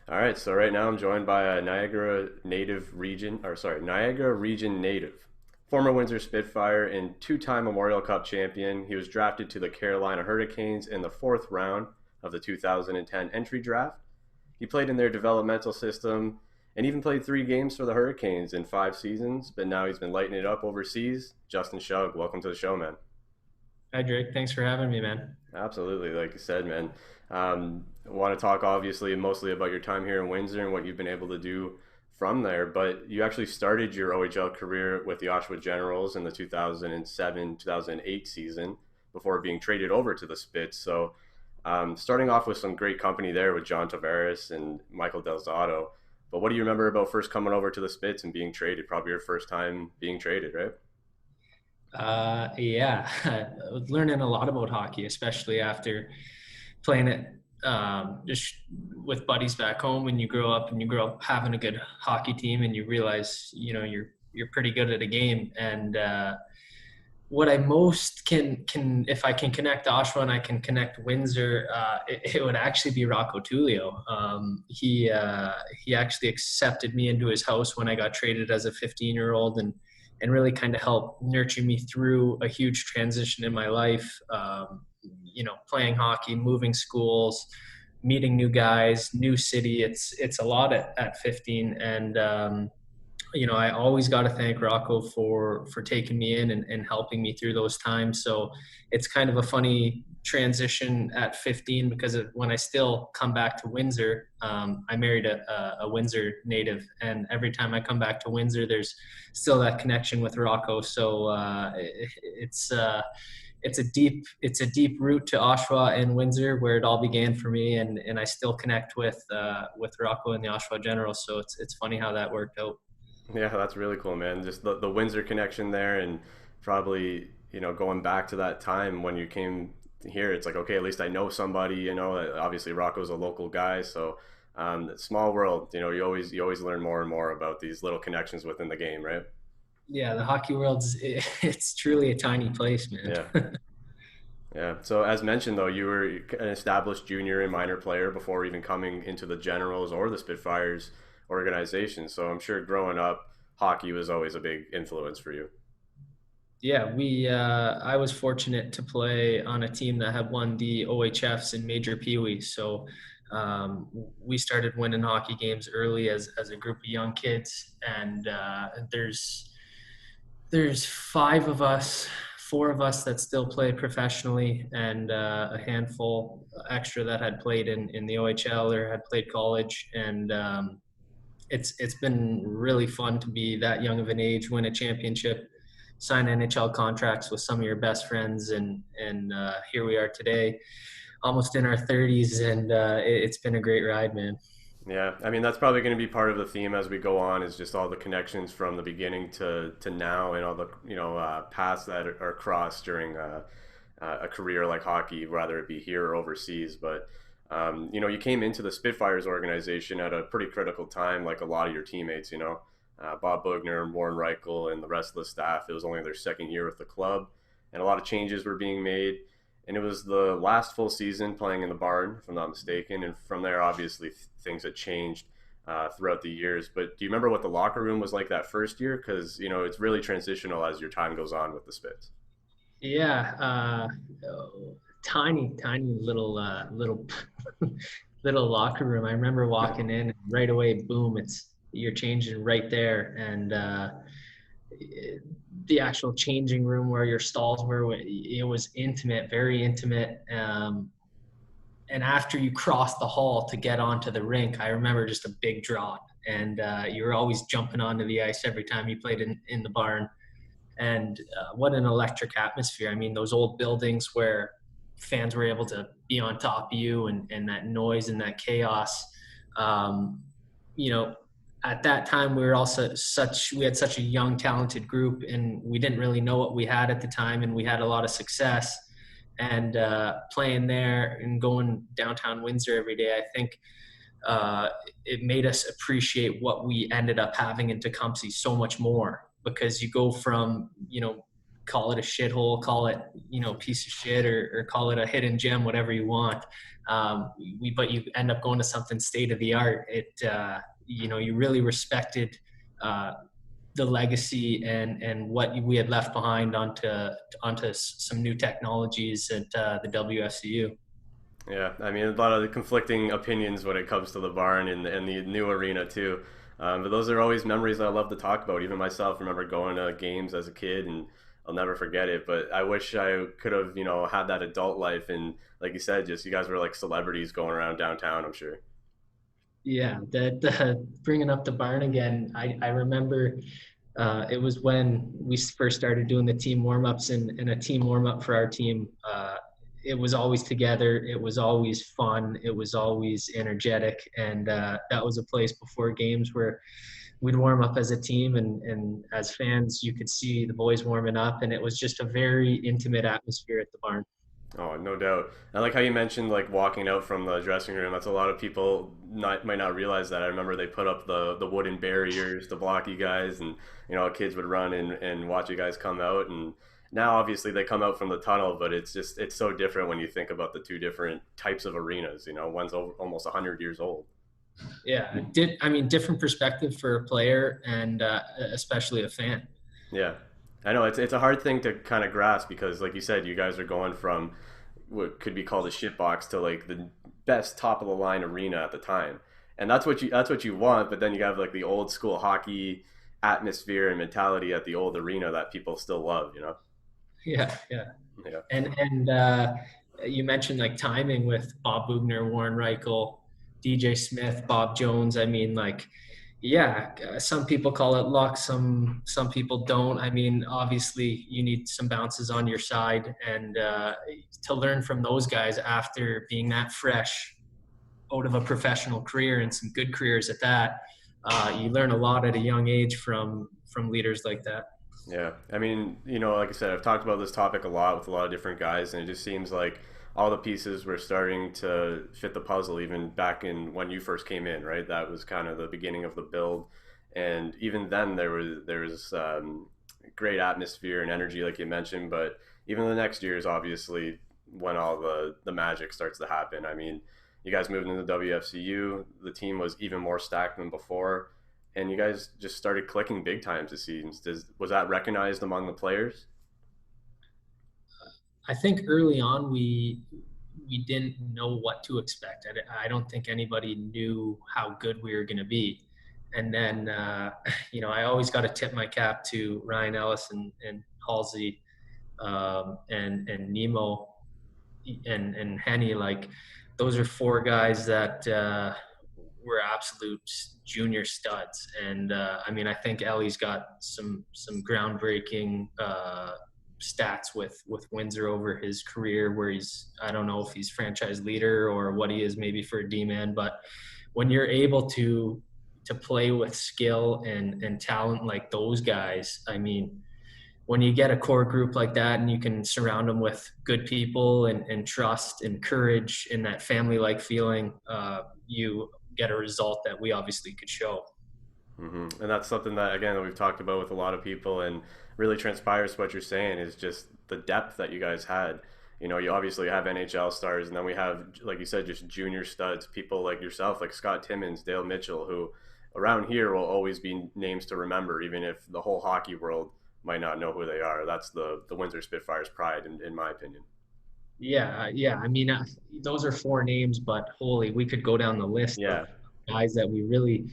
All right, so right now I'm joined by a Niagara region native, former Windsor Spitfire and two-time Memorial Cup champion. He was drafted to the Carolina Hurricanes in the fourth round of the 2010 entry draft. He played in their developmental system and even played 3 games for the Hurricanes in 5 seasons, but now he's been lighting it up overseas. Justin Shugg, welcome to the show, man. Hi, Drake. Thanks for having me, man. Absolutely, like you said, man. I want to talk obviously mostly about your time here in Windsor and what you've been able to do from there. But you actually started your OHL career with the Oshawa Generals in the 2007-2008 season before being traded over to the Spits. So, starting off with some great company there with John Tavares and Michael Delzato. But what do you remember about first coming over to the Spits and being traded? Probably your first time being traded, right? Yeah, I was learning a lot about hockey, especially after playing it just with buddies back home. When you grow up and you grow up having a good hockey team, and you realize you're pretty good at a game. And what I most can if I can connect Oshawa and I can connect Windsor, it would actually be Rocco Tullio. He actually accepted me into his house when I got traded as a 15-year-old, and really kind of helped nurture me through a huge transition in my life. Playing hockey, moving schools, meeting new guys, new city. It's a lot at 15, and I always got to thank Rocco for taking me in and helping me through those times. So it's kind of a funny transition at 15, because when I still come back to Windsor, I married a Windsor native, and every time I come back to Windsor, there's still that connection with Rocco. So it's a deep root to Oshawa and Windsor, where it all began for me, and I still connect with Rocco and the Oshawa Generals. So it's funny how that worked out. Yeah, that's really cool, man. Just the Windsor connection there, and probably going back to that time when you came here. It's like, okay, at least I know somebody. Obviously Rocco's a local guy, so small world. You always learn more and more about these little connections within the game, right? Yeah, the hockey world's it's truly a tiny place, man. Yeah, yeah. So as mentioned, though, you were an established junior and minor player before even coming into the Generals or the Spitfires organization. So I'm sure growing up, hockey was always a big influence for you. Yeah, I was fortunate to play on a team that had won the OHFs in Major Pee Wee. So we started winning hockey games early as a group of young kids, and there's four of us that still play professionally, and a handful extra that had played in the OHL or had played college. And it's been really fun to be that young of an age, win a championship, sign NHL contracts with some of your best friends, and here we are today, almost in our 30s, and it's been a great ride, man. Yeah, I mean that's probably going to be part of the theme as we go on. Is just all the connections from the beginning to now, and all the paths that are crossed during a career like hockey, whether it be here or overseas. But you came into the Spitfires organization at a pretty critical time, like a lot of your teammates. Bob Bugner, Warren Reichel, and the rest of the staff. It was only their second year with the club, and a lot of changes were being made. And it was the last full season playing in the barn, if I'm not mistaken. And from there, obviously, things had changed throughout the years. But do you remember what the locker room was like that first year? Because it's really transitional as your time goes on with the Spits. Yeah, tiny little little locker room. I remember walking in, and right away, boom! You're changing right there, and the actual changing room where your stalls were, it was intimate, very intimate. And after you crossed the hall to get onto the rink, I remember just a big draw, and you were always jumping onto the ice every time you played in the barn. And what an electric atmosphere. I mean, those old buildings where fans were able to be on top of you, and that noise and that chaos. Um, you know, at that time we had such a young, talented group, and we didn't really know what we had at the time, and we had a lot of success. And playing there and going downtown Windsor every day, I think it made us appreciate what we ended up having in Tecumseh so much more, because you go from call it a shithole, call it, piece of shit, or call it a hidden gem, whatever you want. But you end up going to something state of the art. You really respected the legacy and what we had left behind onto some new technologies at the WFCU. Yeah, I mean, a lot of the conflicting opinions when it comes to the barn and the new arena too. But those are always memories that I love to talk about. Even myself, remember going to games as a kid, and I'll never forget it. But I wish I could have, had that adult life. And like you said, just you guys were like celebrities going around downtown, I'm sure. Yeah, that bringing up the barn again. I remember it was when we first started doing the team warm-ups, and a team warm-up for our team. It was always together. It was always fun. It was always energetic. And that was a place before games where we'd warm up as a team. And as fans, you could see the boys warming up. And it was just a very intimate atmosphere at the barn. Oh, no doubt. I like how you mentioned like walking out from the dressing room. That's a lot of people might not realize that. I remember they put up the wooden barriers to block you guys, and kids would run and watch you guys come out. And now obviously they come out from the tunnel, but it's so different when you think about the two different types of arenas. One's almost 100 years old. Yeah, different perspective for a player and especially a fan. Yeah, I know it's a hard thing to kind of grasp because, like you said, you guys are going from what could be called a shitbox to like the best top of the line arena at the time, and that's what you want. But then you have like the old school hockey atmosphere and mentality at the old arena that people still love. Yeah, yeah. Yeah. And you mentioned like timing with Bob Bugner, Warren Reichel, DJ Smith, Bob Jones. I mean, like, yeah, some people call it luck. Some people don't. I mean, obviously, you need some bounces on your side, and to learn from those guys after being that fresh out of a professional career and some good careers at that, you learn a lot at a young age from leaders like that. Yeah, I mean, like I said, I've talked about this topic a lot with a lot of different guys, and it just seems like all the pieces were starting to fit the puzzle, even back in when you first came in, right? That was kind of the beginning of the build, and even then there was great atmosphere and energy, like you mentioned. But even the next years, obviously, when all the magic starts to happen. I mean, you guys moved into WFCU, the team was even more stacked than before, and you guys just started clicking big times this season. Was that recognized among the players? I think early on we didn't know what to expect. I don't think anybody knew how good we were going to be. And then I always got to tip my cap to Ryan Ellis and Halsey, and Nemo and Henny. Like, those are four guys that were absolute junior studs. And I think Ellie's got some groundbreaking stats with Windsor over his career, where I don't know if he's franchise leader or what he is maybe for a D-man, but when you're able to play with skill and talent like those guys, I mean, when you get a core group like that and you can surround them with good people and trust and courage and that family-like feeling, you get a result that we obviously could show. And that's something that, again, that we've talked about with a lot of people, and really transpires what you're saying is just the depth that you guys had. You obviously have NHL stars, and then we have, like you said, just junior studs, people like yourself, like Scott Timmins, Dale Mitchell, who around here will always be names to remember, even if the whole hockey world might not know who they are. That's the Windsor Spitfires' pride, in my opinion. Yeah, yeah. Those are four names, but holy, we could go down the list of Yeah. guys that we really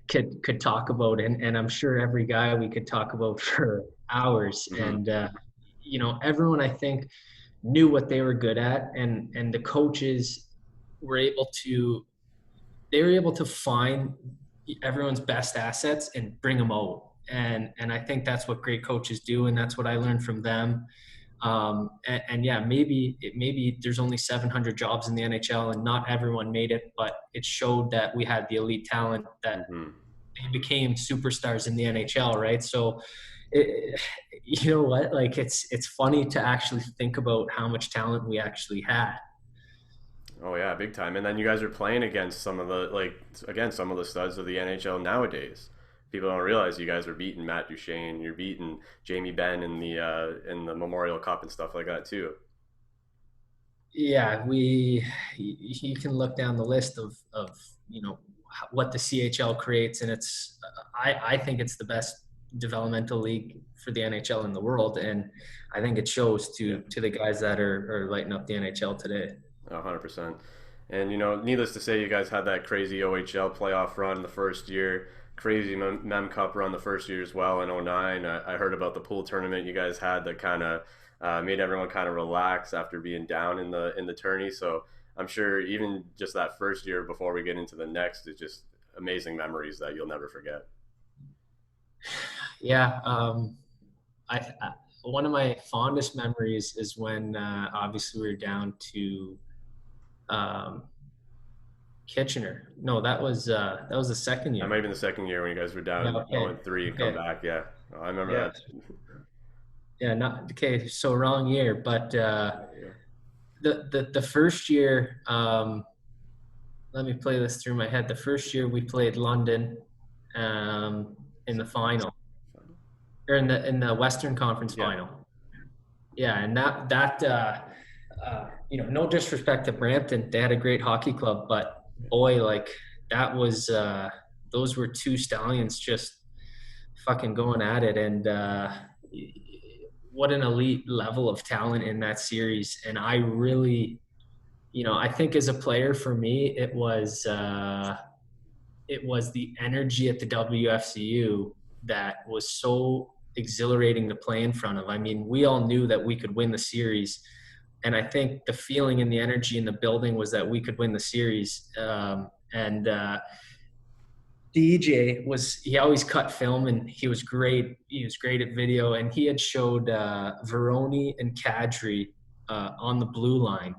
could talk about, and I'm sure every guy we could talk about for hours. Hmm. And everyone, I think, knew what they were good at, and the coaches were able to find everyone's best assets and bring them out. And I think that's what great coaches do, and that's what I learned from them. And yeah, maybe there's only 700 jobs in the NHL and not everyone made it, but it showed that we had the elite talent that Hmm. they became superstars in the NHL, right? So, you know what? Like, it's funny to actually think about how much talent we actually had. Oh yeah, big time. And then you guys are playing against some of the studs of the NHL nowadays. people don't realize you guys were beating Matt Duchene, you're beating Jamie Benn in the Memorial Cup and stuff like that too. Yeah, you can look down the list of you know what the CHL creates, and I think it's the best developmental league for the NHL in the world, and I think it shows Yeah. to the guys that are lighting up the NHL today. 100%. And needless to say, you guys had that crazy OHL playoff run the first year, crazy Mem Cup run the first year as well in '09. I heard about the pool tournament you guys had that kind of made everyone kind of relax after being down in the tourney. So I'm sure even just that first year before we get into the next is just amazing memories that you'll never forget. Yeah, I one of my fondest memories is when obviously we were down to um, Kitchener. No, that was the second That year. might have been the second year when you guys were Yeah. down Okay. 0-3 and come Okay. back. Yeah, I remember Yeah. that. Yeah. Not okay. So wrong year, but Yeah. the first year. Let me play this through my head. The first year we played London in the final, or in the Western Conference Yeah. final. Yeah, and no disrespect to Brampton, they had a great hockey club, but boy, like that was those were two stallions just fucking going at it, and what an elite level of talent in that series. And I really, I think as a player for me, it was the energy at the WFCU that was so exhilarating to play in front of. I mean, we all knew that we could win the series, and I think the feeling and the energy in the building was that we could win the series. And DJ he always cut film, and he was great. He was great at video, and he had showed Veroni and Kadri on the blue line,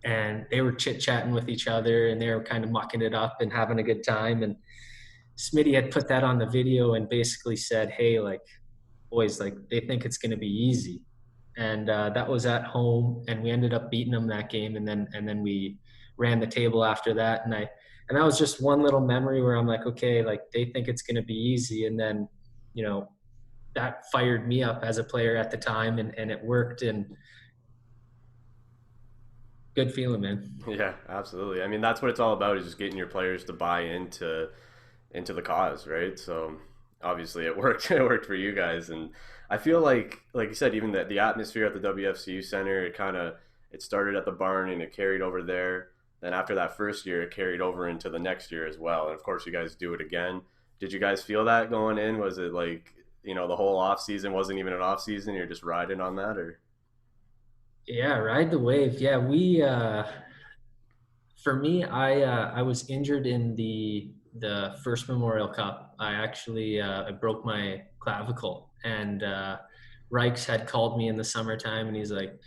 and they were chit chatting with each other, and they were kind of mucking it up and having a good time. And Smitty had put that on the video and basically said, "Hey, like boys, like they think it's going to be easy." And that was at home, and we ended up beating them that game, and then we ran the table after that. And that was just one little memory where I'm like, okay, like they think it's going to be easy, and then you know that fired me up as a player at the time, and it worked, and good feeling, man. Yeah, absolutely. I mean, that's what it's all about is just getting your players to buy into the cause, right? So obviously it worked. It worked for you guys, and I feel like you said, even the atmosphere at the WFCU Centre, it started at the barn and it carried over there. Then after that first year, it carried over into the next year as well. And of course, you guys do it again. Did you guys feel that going in? Was it like the whole off season wasn't even an off season? You're just riding on that, or Yeah, ride the wave. Yeah, we for me, I was injured in the first Memorial Cup. I broke my clavicle, and Reichs had called me in the summertime, and he's like,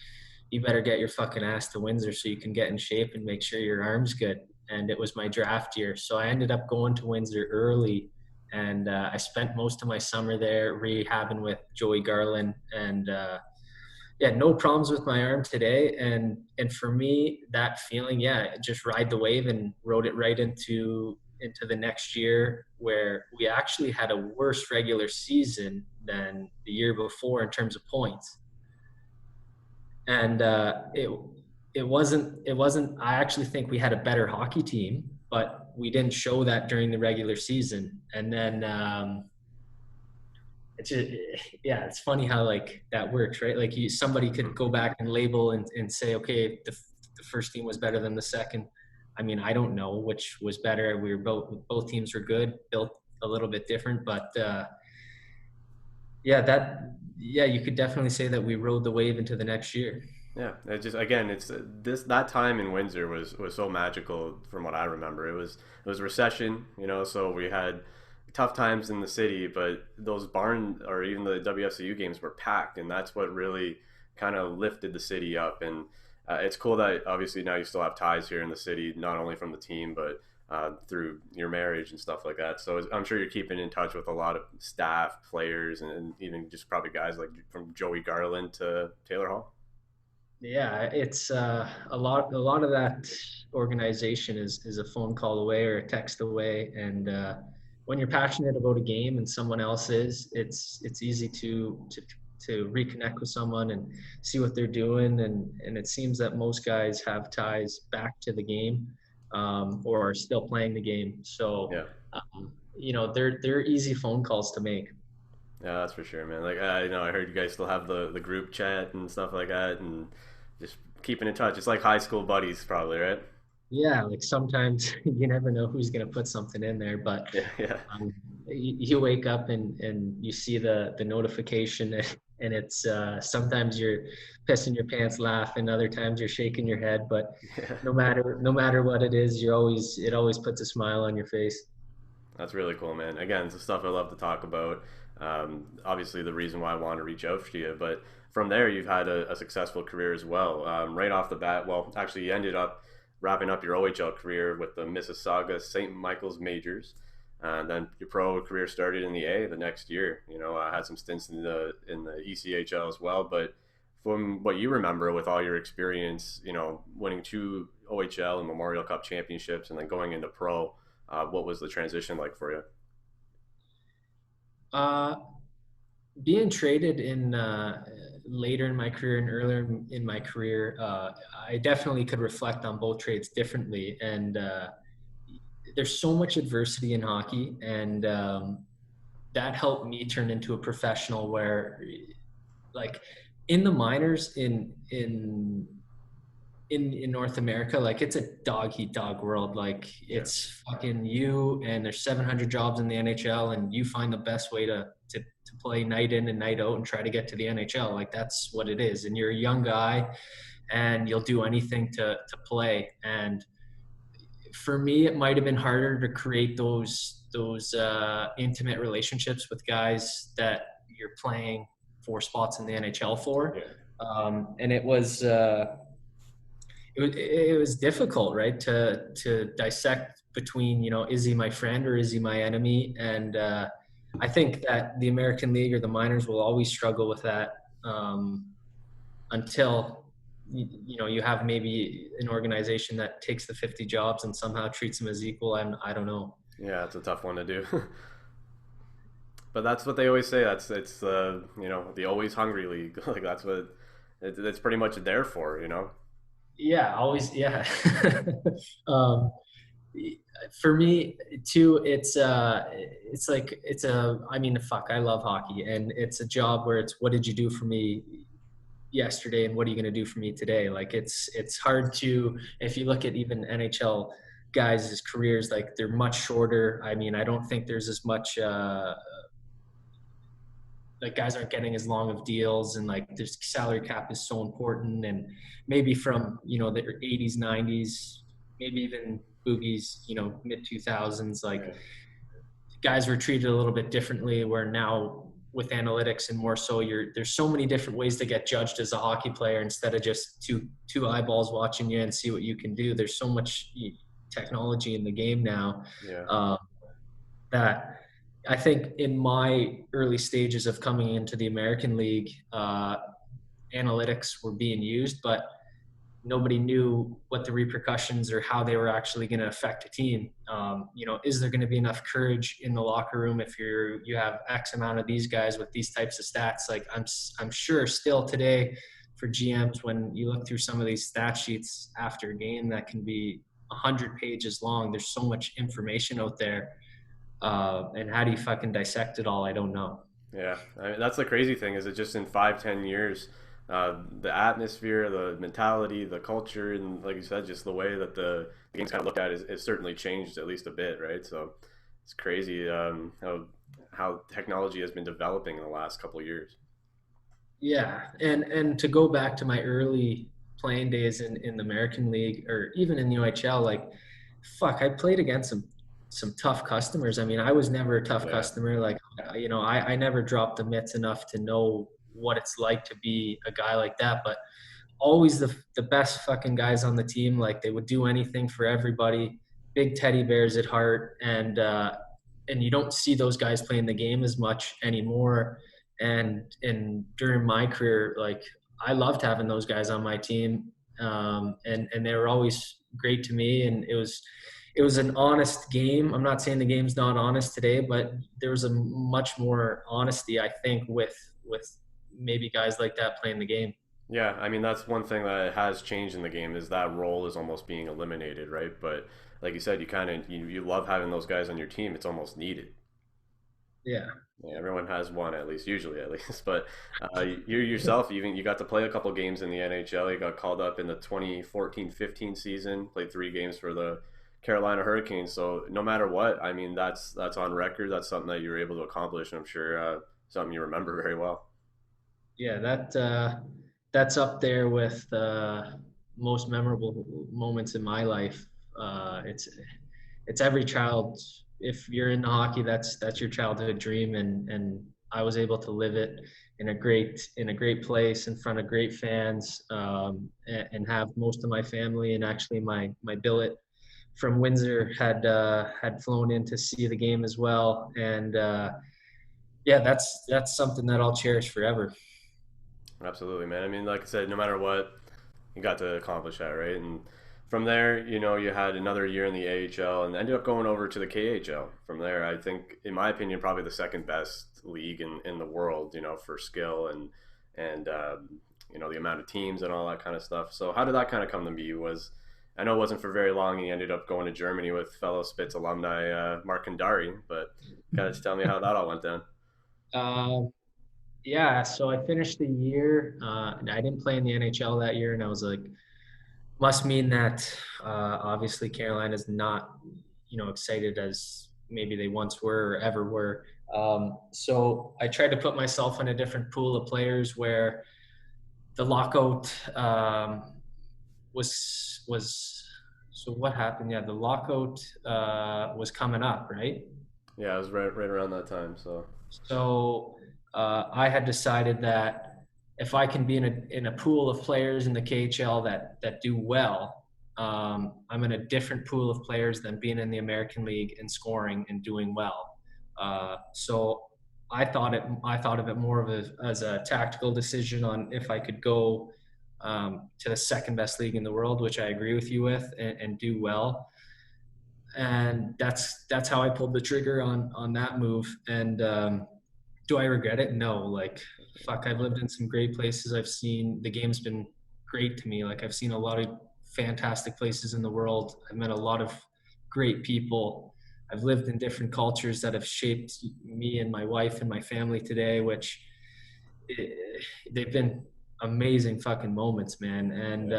"You better get your fucking ass to Windsor so you can get in shape and make sure your arm's good." And it was my draft year, so I ended up going to Windsor early, and I spent most of my summer there rehabbing with Joey Garland, and yeah, no problems with my arm today. And for me, that feeling, yeah, just ride the wave and rode it right into the next year, where we actually had a worse regular season than the year before in terms of points. And it wasn't. I actually think we had a better hockey team, but we didn't show that during the regular season. And then it's just, yeah, it's funny how like that works, right? Like somebody could go back and label and say, okay, the first team was better than the second. I mean, I don't know which was better. We were both teams were good, built a little bit different, but yeah, you could definitely say that we rode the wave into the next year. yeah, it just again, it's this that time in Windsor was so magical from what I remember. It was recession, so we had tough times in the city, but those barn or even the WFCU games were packed, and that's what really kind of lifted the city up. And it's cool that obviously now you still have ties here in the city, not only from the team but through your marriage and stuff like that. So I'm sure you're keeping in touch with a lot of staff, players, and even just probably guys like from Joey Garland to Taylor Hall. Yeah, it's a lot of that organization is a phone call away or a text away, and when you're passionate about a game and someone else is, it's easy to reconnect with someone and see what they're doing. And it seems that most guys have ties back to the game, or are still playing the game. So, Yeah. they're easy phone calls to make. Yeah, that's for sure, man. Like, I heard you guys still have the group chat and stuff like that, and just keeping in touch. It's like high school buddies, probably, right? Yeah, like sometimes you never know who's going to put something in there, but Yeah, yeah, you wake up and you see the notification, and it's sometimes you're pissing your pants laughing, other times you're shaking your head, but yeah. no matter what it is, it always puts a smile on your face. That's really cool, man. Again, it's the stuff I love to talk about. Obviously, the reason why I want to reach out to you, but from there, you've had a successful career as well. Right off the bat, well, actually, you ended up wrapping up your OHL career with the Mississauga St. Michael's Majors. And then your pro career started in the A the next year. I had some stints in the ECHL as well. But from what you remember with all your experience, winning two OHL and Memorial Cup championships, and then going into pro, what was the transition like for you? Uh, Being traded in later in my career and earlier in my career, I definitely could reflect on both trades differently. And there's so much adversity in hockey, and that helped me turn into a professional. Where, like, in the minors in North America, like, it's a dog eat dog world. Like, Yeah, it's fucking you, and there's 700 jobs in the NHL, and you find the best way to play night in and night out and try to get to the NHL. Like, that's what it is. And you're a young guy, and you'll do anything to play. And for me, it might have been harder to create those intimate relationships with guys that you're playing for spots in the NHL for. yeah, And it was difficult, right? To dissect between, is he my friend or is he my enemy? And I think that the American League or the minors will always struggle with that, until you have maybe an organization that takes the 50 jobs and somehow treats them as equal. I don't know. yeah. It's a tough one to do. But that's what they always say. It's the always hungry league. Like that's what it's pretty much there for. Yeah, always. Yeah. um, for me too, it's like I mean, fuck, I love hockey, and it's a job where it's, what did you do for me yesterday and what are you going to do for me today? Like, it's hard to, if you look at even NHL guys' careers, like, they're much shorter. I mean, I don't think there's as much like, guys aren't getting as long of deals, and like, there's salary cap is so important. And maybe from the 80s, 90s, maybe even boogies, mid 2000s, like, Yeah. guys were treated a little bit differently, where now with analytics and more so, there's so many different ways to get judged as a hockey player, instead of just two eyeballs watching you and see what you can do. There's so much technology in the game now, Yeah. uh, that I think in my early stages of coming into the American League, analytics were being used, but nobody knew what the repercussions or how they were actually going to affect a team. Is there going to be enough courage in the locker room if you have X amount of these guys with these types of stats? Like, I'm sure still today for GMs, when you look through some of these stat sheets after a game that can be 100 pages long, there's so much information out there. And how do you fucking dissect it all? I don't know. Yeah, that's the crazy thing is it just in 5, 10 years, the atmosphere, the mentality, the culture, and like you said, just the way that the game's kind of looked at is certainly changed at least a bit, right? So it's crazy how technology has been developing in the last couple of years. Yeah, and to go back to my early playing days in the American League or even in the OHL, like, fuck, I played against some tough customers. I mean, I was never a tough Yeah, customer. Like, I never dropped the mitts enough to know what it's like to be a guy like that. But always the best fucking guys on the team. Like, they would do anything for everybody. Big teddy bears at heart, and you don't see those guys playing the game as much anymore. And during my career, like, I loved having those guys on my team, and they were always great to me. And it was an honest game. I'm not saying the game's not honest today, but there was a much more honesty, I think, with maybe guys like that playing the game. Yeah, I mean that's one thing that has changed in the game is that role is almost being eliminated, right? But like you said, you love having those guys on your team. It's almost needed. Yeah. Yeah, everyone has one at least, usually at least. But you yourself, even you got to play a couple games in the NHL. You got called up in the 2014-15 season, played 3 games for the Carolina Hurricanes. So no matter what, I mean that's on record. That's something that you were able to accomplish, and I'm sure something you remember very well. Yeah, that's up there with most memorable moments in my life. It's every child. If you're into hockey, that's your childhood dream, and I was able to live it in a great place in front of great fans, and have most of my family and actually my billet from Windsor had flown in to see the game as well, and yeah, that's something that I'll cherish forever. Absolutely, man. I mean, like I said, no matter what, you got to accomplish that, right? And from there, you had another year in the AHL and ended up going over to the KHL. From there, I think, in my opinion, probably the second best league in the world, for skill and the amount of teams and all that kind of stuff. So how did that kind of come to be? I know it wasn't for very long. He ended up going to Germany with fellow Spitz alumni Mark Kandari, but kind of tell me how that all went down. Um, yeah, so I finished the year. I didn't play in the NHL that year, and I was like, must mean that obviously Carolina's not, excited as maybe they once were or ever were. So I tried to put myself in a different pool of players where the lockout was. So what happened? Yeah, the lockout was coming up, right? Yeah, it was right around that time. So So I had decided that if I can be in a pool of players in the KHL that do well, I'm in a different pool of players than being in the American League and scoring and doing well. So I thought of it more of as a tactical decision on if I could go to the second best league in the world, which I agree with you with, and do well. And that's how I pulled the trigger on that move. And do I regret it? No. Like, fuck, I've lived in some great places. I've seen the game's been great to me. Like, I've seen a lot of fantastic places in the world. I've met a lot of great people. I've lived in different cultures that have shaped me and my wife and my family today, which they've been amazing fucking moments, man. And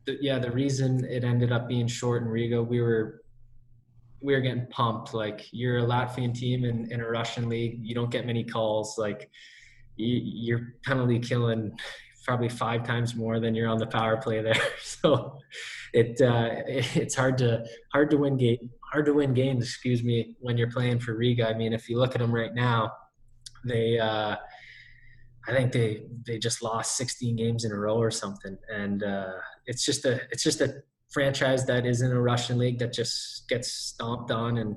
the reason it ended up being short in Riga, we were getting pumped. Like, you're a Latvian team in a Russian league. You don't get many calls. Like, you're penalty killing probably 5 times more than you're on the power play there. So it's hard to win games, excuse me, when you're playing for Riga. I mean, if you look at them right now, they I think they just lost 16 games in a row or something, and it's just a franchise that is in a Russian league that just gets stomped on. And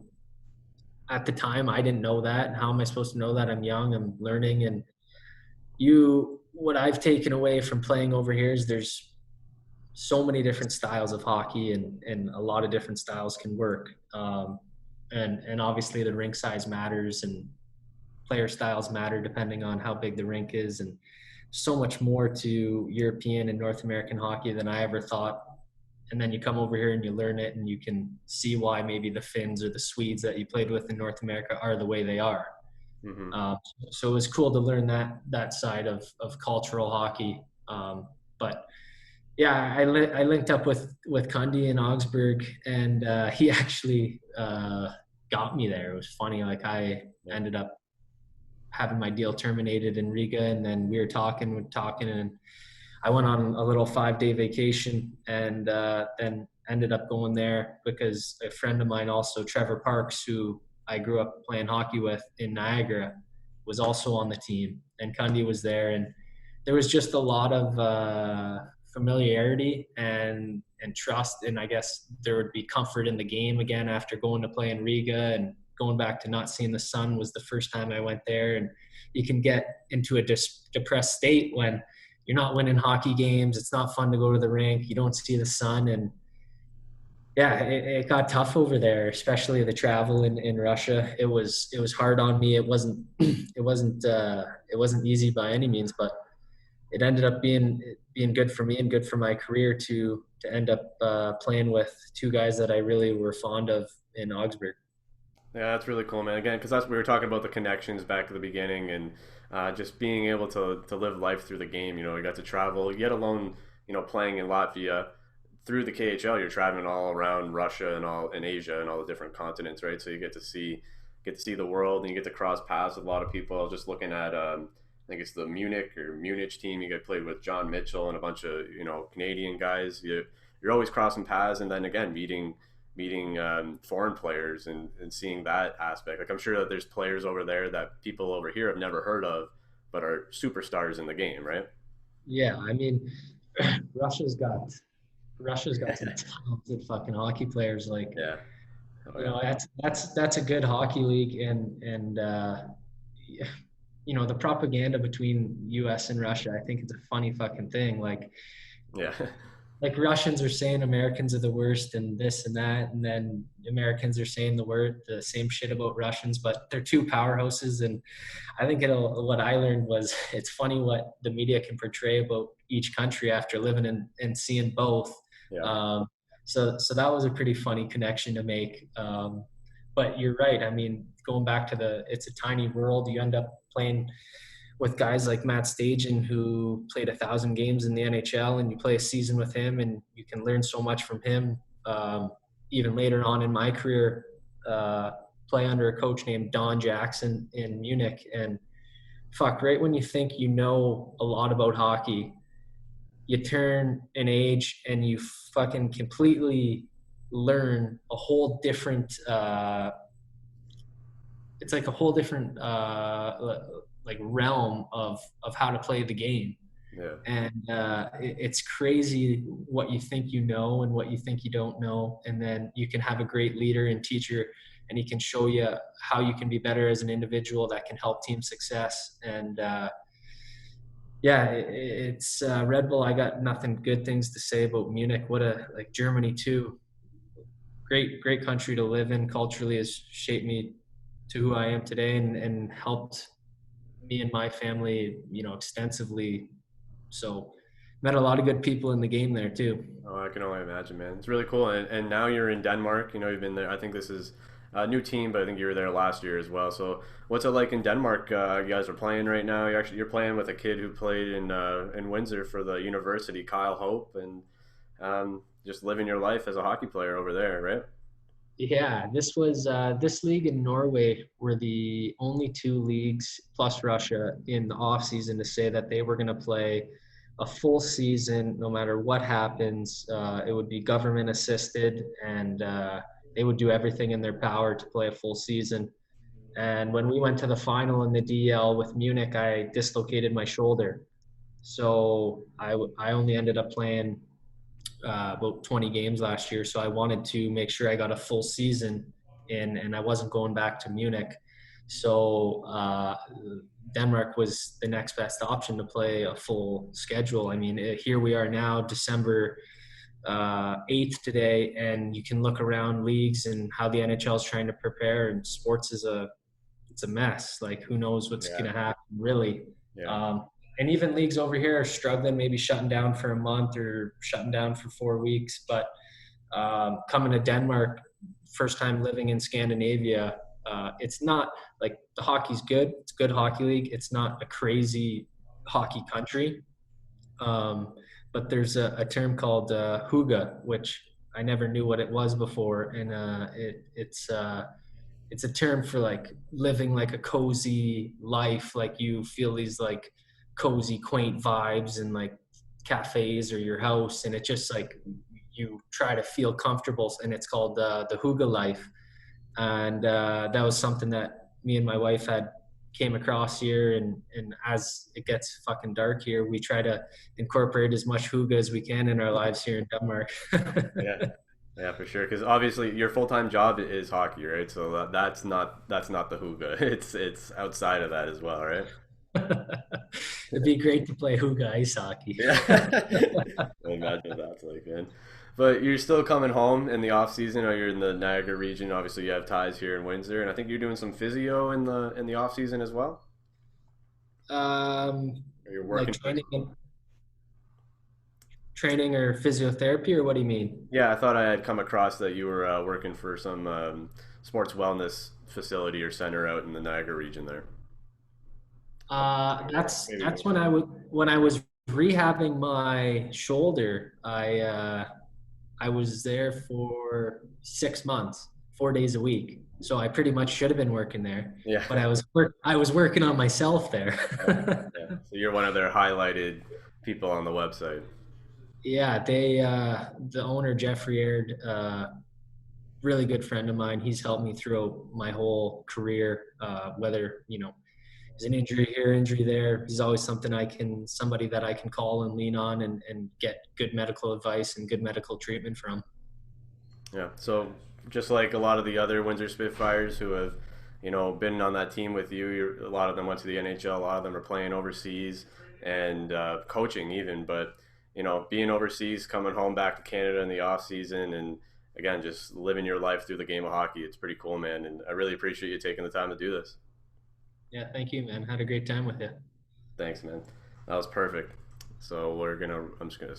at the time, I didn't know that. And how am I supposed to know that? I'm young, I'm learning. And what I've taken away from playing over here is there's so many different styles of hockey, and a lot of different styles can work. And obviously the rink size matters, and player styles matter depending on how big the rink is, and so much more to European and North American hockey than I ever thought. And then you come over here and you learn it, and you can see why maybe the Finns or the Swedes that you played with in North America are the way they are. hmm So it was cool to learn that side of cultural hockey. But yeah, I linked up with Cundy in Augsburg, and he actually got me there. It was funny. Like, I yeah. ended up having my deal terminated in Riga, and then we were talking, and I went on a little 5-day vacation, and then ended up going there because a friend of mine, also Trevor Parks, who I grew up playing hockey with in Niagara, was also on the team, and Cundy was there, and there was just a lot of familiarity and trust, and I guess there would be comfort in the game again after going to play in Riga, and going back to not seeing the sun was the first time I went there. And you can get into a depressed state when you're not winning hockey games. It's not fun to go to the rink. You don't see the sun, and Yeah, it got tough over there, especially the travel in Russia. It was hard on me. It wasn't it wasn't easy by any means, but it ended up being good for me and good for my career to end up playing with two guys that I really were fond of in Augsburg. Yeah, that's really cool, man. Again, because that's we were talking about the connections back at the beginning, and just being able to live life through the game. You know, you got to travel, yet alone, you know, playing in Latvia through the KHL, you're traveling all around Russia and all in Asia and all the different continents, right? So you get to see the world, and you get to cross paths with a lot of people. Just looking at, I think it's the Munich team. You get played with John Mitchell and a bunch of Canadian guys. You're always crossing paths, and then again meeting foreign players and seeing that aspect. Like I'm sure that there's players over there that people over here have never heard of, but are superstars in the game, right? Yeah, I mean, Russia's got Russia's got some talented fucking hockey players. Like, Yeah. Oh you yeah. know, that's a good hockey league, and you know, the propaganda between U.S. and Russia. I think it's a funny fucking thing. Yeah. Like Russians are saying Americans are the worst and this and that, and then Americans are saying the same shit about Russians, but they're two powerhouses. And I think what I learned was it's funny what the media can portray about each country after living and seeing both. Yeah. Um, so that was a pretty funny connection to make. But you're right. I mean, going back to it's a tiny world. You end up playing with guys like Matt Stajan, who played 1,000 games in the NHL, and you play a season with him, and you can learn so much from him. Even later on in my career, uh, play under a coach named Don Jackson in Munich, and fuck, right when you think you know a lot about hockey, you turn an age and you fucking completely learn a whole different it's like a whole different like realm of how to play the game. Yeah. And it's crazy what you think you know and what you think you don't know, and then you can have a great leader and teacher, and he can show you how you can be better as an individual that can help team success. And yeah, it's Red Bull. I got nothing good things to say about Munich. What a like Germany too. Great country to live in. Culturally has shaped me to who I am today, and helped me and my family, you know, extensively. So met a lot of good people in the game there too. Oh, I can only imagine, man. It's really cool. And now you're in Denmark. You know, you've been there. I think this is a new team, but I think you were there last year as well. So, what's it like in Denmark? You guys are playing right now. You're playing with a kid who played in Windsor for the university, Kyle Hope, and just living your life as a hockey player over there, right? Yeah, this league in Norway were the only two leagues plus Russia in the off season to say that they were going to play a full season no matter what happens. It would be government assisted, and they would do everything in their power to play a full season. And when we went to the final in the DL with Munich, I dislocated my shoulder. So I only ended up playing about 20 games last year. So I wanted to make sure I got a full season in, and I wasn't going back to Munich. So Denmark was the next best option to play a full schedule. I mean, here we are now, December 8th today, and you can look around leagues and how the NHL is trying to prepare, and sports is it's a mess. Like, who knows what's Yeah. going to happen, really. Yeah. Um, and even leagues over here are struggling, maybe shutting down for a month or shutting down for 4 weeks. But coming to Denmark, first time living in Scandinavia, it's not like the hockey's good. It's a good hockey league. It's not a crazy hockey country. Um, but there's a term called Huga, which I never knew what it was before. And it's a term for like living like a cozy life. Like you feel these like cozy, quaint vibes in like cafes or your house, and it just like you try to feel comfortable. And it's called the Huga life. And that was something that me and my wife had came across here, and as it gets fucking dark here, we try to incorporate as much Huga as we can in our lives here in Denmark. Yeah. Yeah, for sure. Because obviously your full time job is hockey, right? So that's not the hooga. It's outside of that as well, right? It'd be great to play Huga ice hockey. Yeah. I imagine what that's like, man. But you're still coming home in the off season, or you're in the Niagara region. Obviously, you have ties here in Windsor, and I think you're doing some physio in the off season as well. Or you're Like working for. training or physiotherapy, or what do you mean? Yeah, I thought I had come across that you were working for some sports wellness facility or center out in the Niagara region there. Maybe. That's when I was rehabbing my shoulder. I was there for 6 months, 4 days a week. So I pretty much should have been working there, Yeah. but I was working on myself there. Yeah. So you're one of their highlighted people on the website. Yeah, the owner Jeffrey Aird, really good friend of mine. He's helped me throughout my whole career. Whether there's an injury here, injury there, he's always somebody that I can call and lean on and get good medical advice and good medical treatment from. Yeah. So just like a lot of the other Windsor Spitfires who have, been on that team with you, a lot of them went to the NHL. A lot of them are playing overseas and coaching even. But being overseas, coming home back to Canada in the off season, and again, just living your life through the game of hockey. It's pretty cool, man. And I really appreciate you taking the time to do this. Yeah, thank you, man. Had a great time with you. Thanks, man. That was perfect. So I'm just gonna